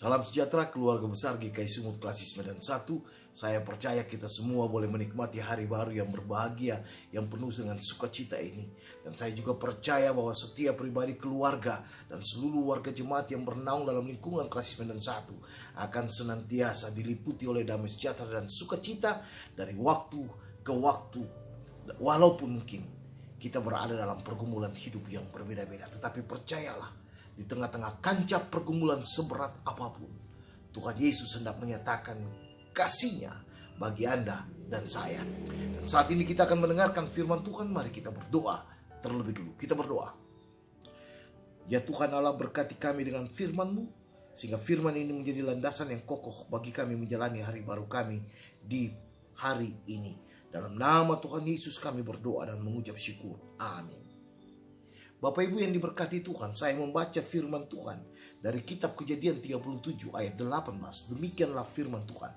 Salam sejahtera keluarga besar GKI Sumut Klasis Medan 1. Saya percaya kita semua boleh menikmati hari baru yang berbahagia, yang penuh dengan sukacita ini. Dan saya juga percaya bahwa setiap pribadi keluarga dan seluruh warga jemaat yang bernaung dalam lingkungan Klasis Medan 1 akan senantiasa diliputi oleh damai sejahtera dan sukacita dari waktu ke waktu. Walaupun mungkin kita berada dalam pergumulan hidup yang berbeda-beda, tetapi percayalah, di tengah-tengah kancah pergumulan seberat apapun, Tuhan Yesus hendak menyatakan kasih-Nya bagi Anda dan saya. Dan saat ini kita akan mendengarkan firman Tuhan. Mari kita berdoa terlebih dulu. Kita berdoa. Ya Tuhan Allah, berkati kami dengan firman-Mu, sehingga firman ini menjadi landasan yang kokoh bagi kami menjalani hari baru kami di hari ini. Dalam nama Tuhan Yesus kami berdoa dan mengucap syukur. Amin. Bapak Ibu yang diberkati Tuhan, saya membaca firman Tuhan dari kitab Kejadian 37 ayat 18. Demikianlah firman Tuhan.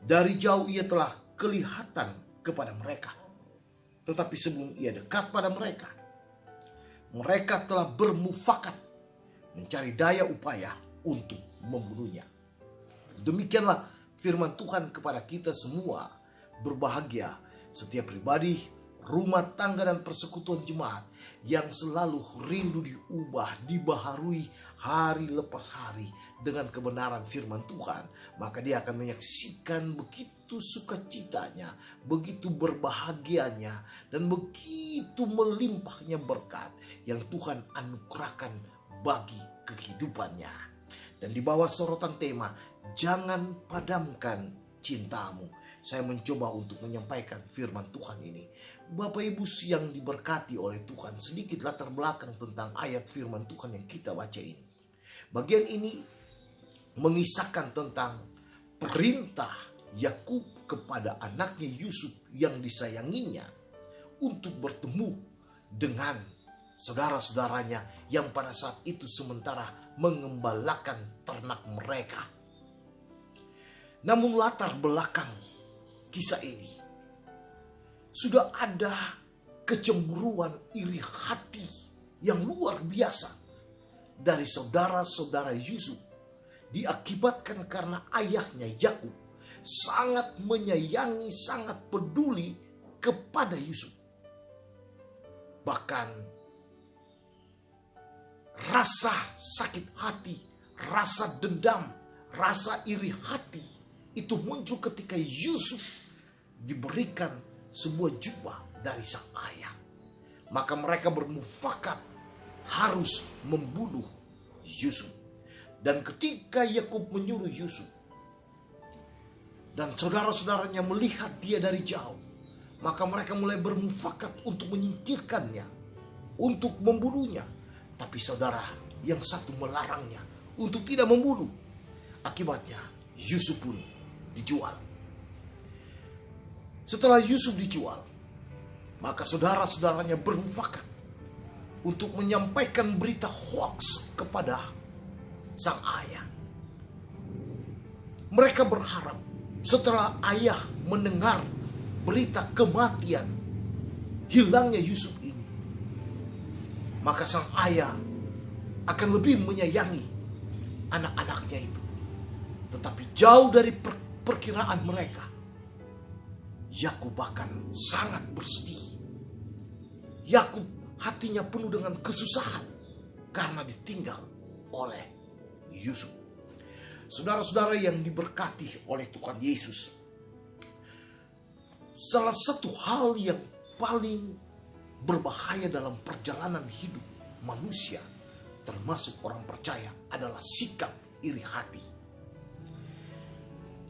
Dari jauh ia telah kelihatan kepada mereka, tetapi sebelum ia dekat pada mereka, mereka telah bermufakat mencari daya upaya untuk membunuhnya. Demikianlah firman Tuhan kepada kita semua. Berbahagia setiap pribadi, rumah tangga dan persekutuan jemaat yang selalu rindu diubah, dibaharui hari lepas hari dengan kebenaran firman Tuhan. Maka dia akan menyaksikan begitu sukacitanya, begitu berbahagianya, dan begitu melimpahnya berkat yang Tuhan anugerahkan bagi kehidupannya. Dan di bawah sorotan tema, jangan padamkan cintamu, saya mencoba untuk menyampaikan firman Tuhan ini. Bapak Ibu yang diberkati oleh Tuhan, sedikit latar belakang tentang ayat firman Tuhan yang kita baca ini. Bagian ini mengisahkan tentang perintah Yakub kepada anaknya Yusuf yang disayanginya untuk bertemu dengan saudara-saudaranya yang pada saat itu sementara mengembalakan ternak mereka. Namun latar belakang kisah ini, sudah ada kecemburuan iri hati yang luar biasa dari saudara-saudara Yusuf, diakibatkan karena ayahnya Yakub sangat menyayangi, sangat peduli kepada Yusuf. Bahkan rasa sakit hati, rasa dendam, rasa iri hati itu muncul ketika Yusuf diberikan sebuah jubah dari sang ayah. Maka mereka bermufakat harus membunuh Yusuf. Dan ketika Yakub menyuruh Yusuf dan saudara-saudaranya melihat dia dari jauh, maka mereka mulai bermufakat untuk menyingkirkannya, untuk membunuhnya. Tapi saudara yang satu melarangnya untuk tidak membunuh. Akibatnya Yusuf pun dijual. Setelah Yusuf dijual, maka saudara-saudaranya bermufakat untuk menyampaikan berita hoaks kepada sang ayah. Mereka berharap setelah ayah mendengar berita kematian, hilangnya Yusuf ini, maka sang ayah akan lebih menyayangi anak-anaknya itu. Tetapi jauh dari perkiraan mereka, Yakub bahkan sangat bersedih. Yakub hatinya penuh dengan kesusahan karena ditinggal oleh Yusuf. Saudara-saudara yang diberkati oleh Tuhan Yesus, salah satu hal yang paling berbahaya dalam perjalanan hidup manusia, termasuk orang percaya, adalah sikap iri hati.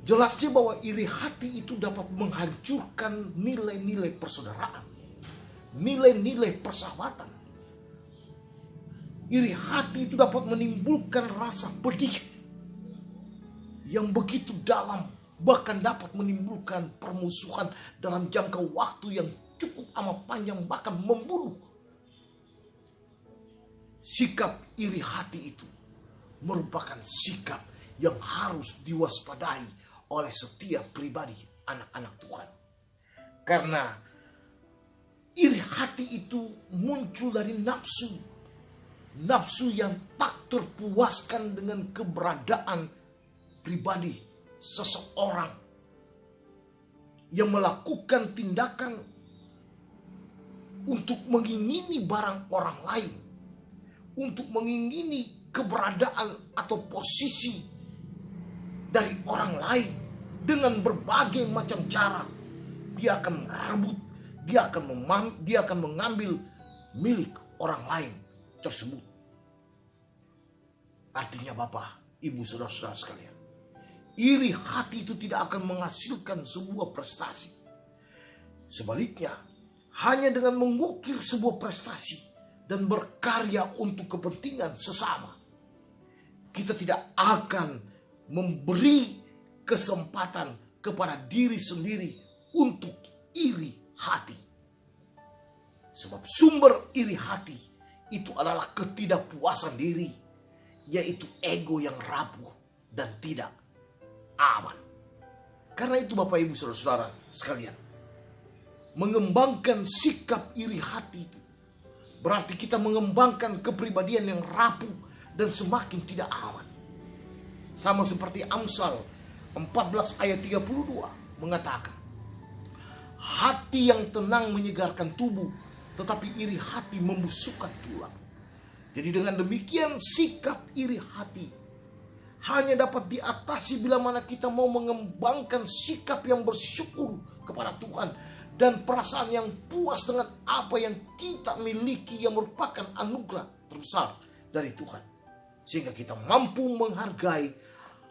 Jelasnya bahwa iri hati itu dapat menghancurkan nilai-nilai persaudaraan, nilai-nilai persahabatan. Iri hati itu dapat menimbulkan rasa pedih yang begitu dalam, bahkan dapat menimbulkan permusuhan dalam jangka waktu yang cukup amat panjang, bahkan membunuh. Sikap iri hati itu merupakan sikap yang harus diwaspadai oleh setiap pribadi anak-anak Tuhan. Karena iri hati itu muncul dari nafsu nafsu yang tak terpuaskan dengan keberadaan pribadi seseorang yang melakukan tindakan untuk mengingini barang orang lain, untuk mengingini keberadaan atau posisi dari orang lain dengan berbagai macam cara. Dia akan merebut, dia akan mengambil milik orang lain tersebut. Artinya Bapak, Ibu, Saudara-saudara sekalian, iri hati itu tidak akan menghasilkan sebuah prestasi. Sebaliknya, hanya dengan mengukir sebuah prestasi dan berkarya untuk kepentingan sesama, kita tidak akan memberi kesempatan kepada diri sendiri untuk iri hati. Sebab sumber iri hati itu adalah ketidakpuasan diri, yaitu ego yang rapuh dan tidak aman. Karena itu Bapak Ibu Saudara-saudara sekalian, mengembangkan sikap iri hati itu berarti kita mengembangkan kepribadian yang rapuh dan semakin tidak aman. Sama seperti Amsal 14 ayat 32 mengatakan, hati yang tenang menyegarkan tubuh, tetapi iri hati membusukkan tulang. Jadi dengan demikian sikap iri hati hanya dapat diatasi bila mana kita mau mengembangkan sikap yang bersyukur kepada Tuhan dan perasaan yang puas dengan apa yang kita miliki yang merupakan anugerah terbesar dari Tuhan. Sehingga kita mampu menghargai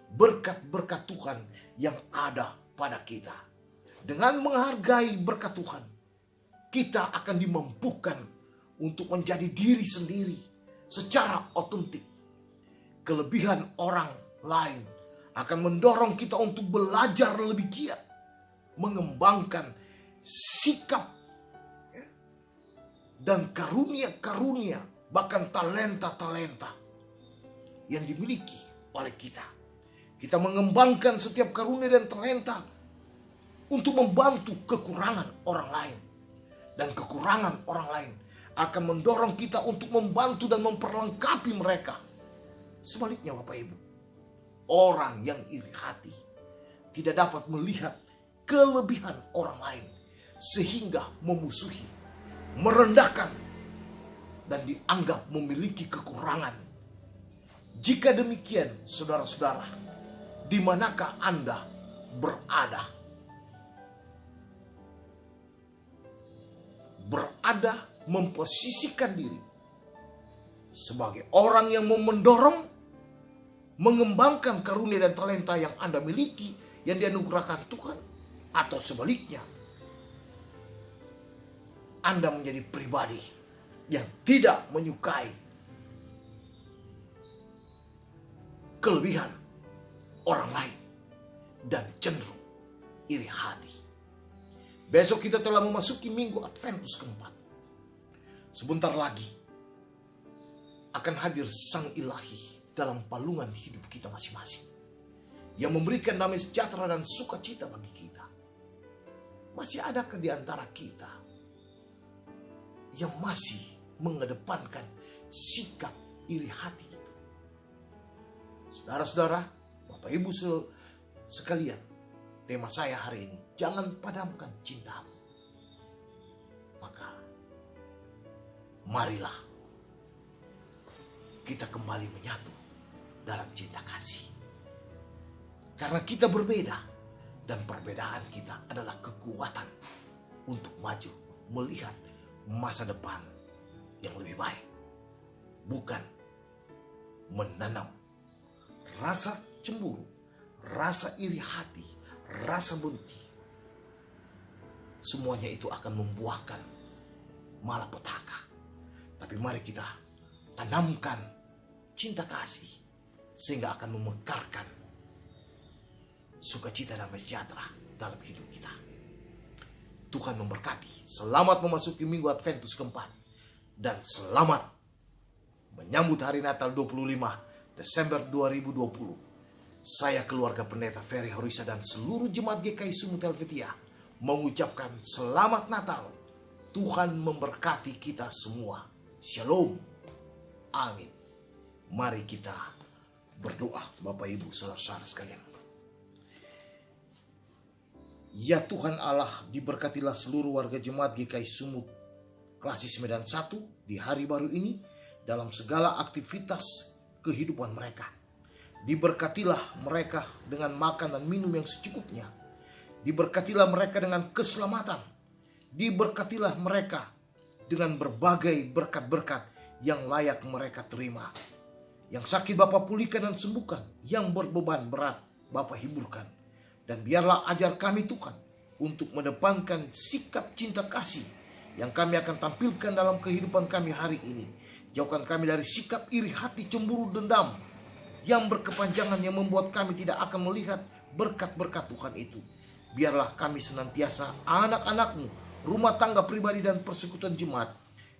berkat-berkat Tuhan yang ada pada kita. Dengan menghargai berkat Tuhan, kita akan dimampukan untuk menjadi diri sendiri secara otentik. Kelebihan orang lain akan mendorong kita untuk belajar lebih giat, mengembangkan sikap dan karunia-karunia, bahkan talenta-talenta yang dimiliki oleh kita. Kita mengembangkan setiap karunia dan talenta untuk membantu kekurangan orang lain. Dan kekurangan orang lain akan mendorong kita untuk membantu dan memperlengkapi mereka. Sebaliknya Bapak Ibu, orang yang iri hati tidak dapat melihat kelebihan orang lain sehingga memusuhi, merendahkan, dan dianggap memiliki kekurangan. Jika demikian, saudara-saudara, di manakah Anda berada? Berada memposisikan diri sebagai orang yang mau mendorong, mengembangkan karunia dan talenta yang Anda miliki, yang dianugerahkan Tuhan, atau sebaliknya Anda menjadi pribadi yang tidak menyukai kelebihan orang lain dan cenderung iri hati. Besok kita telah memasuki minggu Adventus keempat. Sebentar lagi akan hadir Sang Ilahi dalam palungan hidup kita masing-masing, yang memberikan damai sejahtera dan sukacita bagi kita. Masih adakah di antara kita yang masih mengedepankan sikap iri hati itu? Saudara-saudara, Bapak Ibu sekalian, tema saya hari ini, jangan padamkan cintamu. Maka marilah kita kembali menyatu dalam cinta kasih. Karena kita berbeda, dan perbedaan kita adalah kekuatan untuk maju melihat masa depan yang lebih baik. Bukan menanam rasa cemburu, rasa iri hati, rasa benci. Semuanya itu akan membuahkan malapetaka. Tapi mari kita tanamkan cinta kasih, sehingga akan memekarkan sukacita dan sejahtera dalam hidup kita. Tuhan memberkati. Selamat memasuki minggu Adventus keempat, dan selamat menyambut hari Natal 25 Desember 2020. Saya, keluarga Pendeta Ferry Horisa, dan seluruh jemaat GKI Sumut Helvetia mengucapkan selamat Natal. Tuhan memberkati kita semua. Shalom. Amin. Mari kita berdoa, Bapak Ibu saudara-saudara sekalian. Ya Tuhan Allah, diberkatilah seluruh warga jemaat GKI Sumut Klasis Medan 1 di hari baru ini dalam segala aktivitas kehidupan mereka. Diberkatilah mereka dengan makan dan minum yang secukupnya. Diberkatilah mereka dengan keselamatan. Diberkatilah mereka dengan berbagai berkat-berkat yang layak mereka terima. Yang sakit Bapa pulihkan dan sembuhkan. Yang berbeban berat Bapa hiburkan. Dan biarlah ajar kami Tuhan untuk mendepankan sikap cinta kasih yang kami akan tampilkan dalam kehidupan kami hari ini. Jauhkan kami dari sikap iri hati, cemburu, dendam yang berkepanjangan yang membuat kami tidak akan melihat berkat-berkat Tuhan itu. Biarlah kami senantiasa anak-anak-Mu, rumah tangga pribadi dan persekutuan jemaat.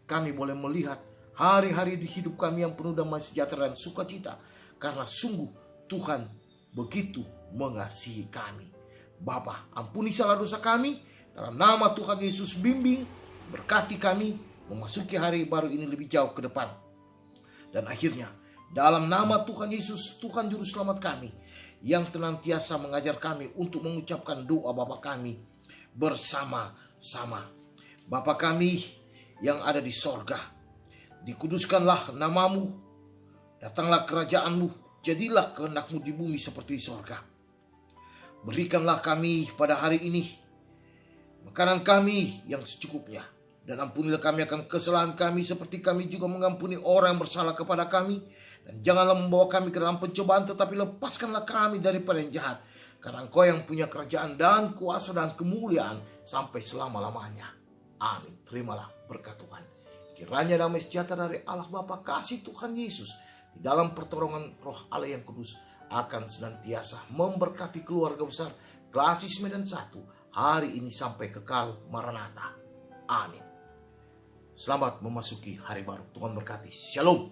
Kami boleh melihat hari-hari di hidup kami yang penuh damai sejahtera dan sukacita. Karena sungguh Tuhan begitu mengasihi kami. Bapa, ampuni salah dosa kami. Dalam nama Tuhan Yesus bimbing, berkati kami memasuki hari baru ini lebih jauh ke depan. Dan akhirnya, dalam nama Tuhan Yesus, Tuhan Juru Selamat kami, yang senantiasa mengajar kami untuk mengucapkan doa Bapa kami bersama-sama. Bapa kami yang ada di sorga, dikuduskanlah namamu, datanglah kerajaan-Mu, jadilah kehendak-Mu di bumi seperti di sorga. Berikanlah kami pada hari ini makanan kami yang secukupnya. Dan ampunilah kami akan kesalahan kami seperti kami juga mengampuni orang yang bersalah kepada kami. Dan janganlah membawa kami ke dalam pencobaan, tetapi lepaskanlah kami daripada yang jahat. Karena Engkau yang punya kerajaan dan kuasa dan kemuliaan sampai selama-lamanya. Amin. Terimalah berkat Tuhan. Kiranya damai sejahtera dari Allah Bapa, kasih Tuhan Yesus di dalam pertolongan Roh Allah yang kudus akan senantiasa memberkati keluarga besar Klasis Medan 1 hari ini sampai kekal Maranatha. Amin. Selamat memasuki hari baru. Tuhan berkati. Shalom.